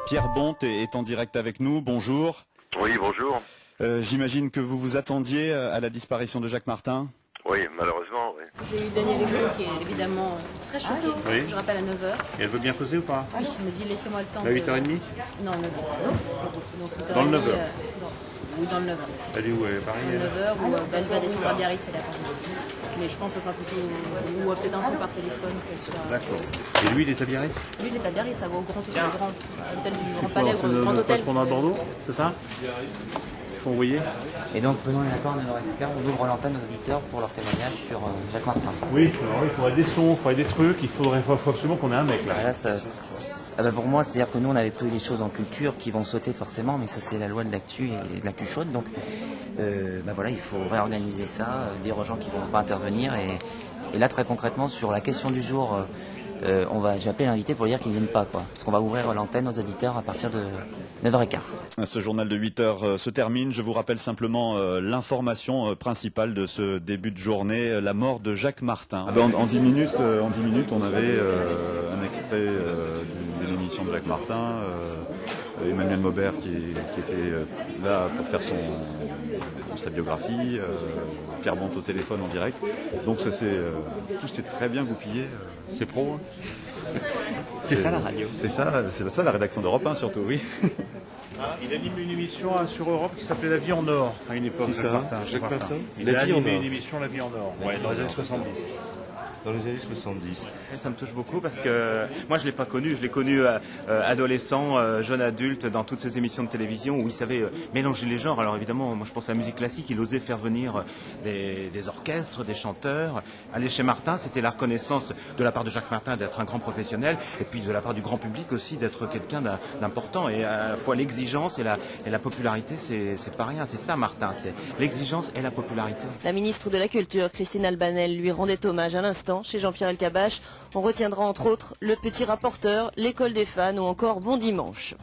Pierre Bonte est en direct avec nous, bonjour. Oui, bonjour. J'imagine que vous vous attendiez à la disparition de Jacques Martin. Oui, malheureusement, oui. J'ai eu Daniel Eglot qui est évidemment très choquée. Oui. Je rappelle à 9h. Et elle veut bien causer ou pas? Oui, il me dit laissez-moi le temps. À 8h30? Non, 9h. Donc, Dans le 9h. Oui, dans le 9h. Elle est où? Elle est Paris? Dans le 9h, où elle va descendre à Biarritz, c'est la mais je pense que ce sera plutôt. Ou peut-être un son par téléphone. D'accord. Et lui, il est à Biarritz? Lui, il est à Biarritz, ça va au grand hôtel du Grand C'est Palais, quoi? au C'est Grand le Hôtel. correspondant à Bordeaux? C'est ça? Il faut envoyer? Et donc, pendant les accords de 9h15, on ouvre l'antenne aux auditeurs pour leur témoignage sur Jacques Martin. Oui, alors il faudrait des sons, il faudrait des trucs, il faut absolument qu'on ait un mec là. Là, pour moi, c'est-à-dire que nous, on avait pris des choses en culture qui vont sauter forcément, mais ça, c'est la loi de l'actu et de l'actu chaude. Donc, voilà, il faut réorganiser ça, dire aux gens qui ne vont pas intervenir. Et là, très concrètement, sur la question du jour, j'ai appelé l'invité pour dire qu'ils ne viennent pas, quoi. Parce qu'on va ouvrir l'antenne aux auditeurs à partir de 9h15. Ce journal de 8h se termine. Je vous rappelle simplement l'information principale de ce début de journée, la mort de Jacques Martin. En 10 minutes, on avait un extrait de l'émission de Jacques Martin. Emmanuel Maubert qui était là pour faire sa biographie, Pierre Bonte au téléphone en direct. Donc tout s'est très bien goupillé. C'est pro, hein. C'est ça la radio. C'est ça la rédaction d'Europe 1 surtout, oui. Il anime une émission sur Europe qui s'appelait La Vie en Or à une époque. Jacques Martin. Il a animé une émission La Vie en Or, dans les années 70. Dans les années 70. Ça me touche beaucoup parce que moi je l'ai pas connu, je l'ai connu adolescent, jeune adulte dans toutes ces émissions de télévision où il savait mélanger les genres. Alors évidemment, moi je pense à la musique classique, il osait faire venir des orchestres, des chanteurs. Aller chez Martin, c'était la reconnaissance de la part de Jacques Martin d'être un grand professionnel et puis de la part du grand public aussi d'être quelqu'un d'important. Et à la fois l'exigence et la popularité, c'est pas rien, c'est ça Martin, c'est l'exigence et la popularité. La ministre de la Culture, Christine Albanel, lui rendait hommage à l'instant chez Jean-Pierre Elkabbach. On retiendra entre autres Le Petit Rapporteur, L'école des fans ou encore Bon Dimanche.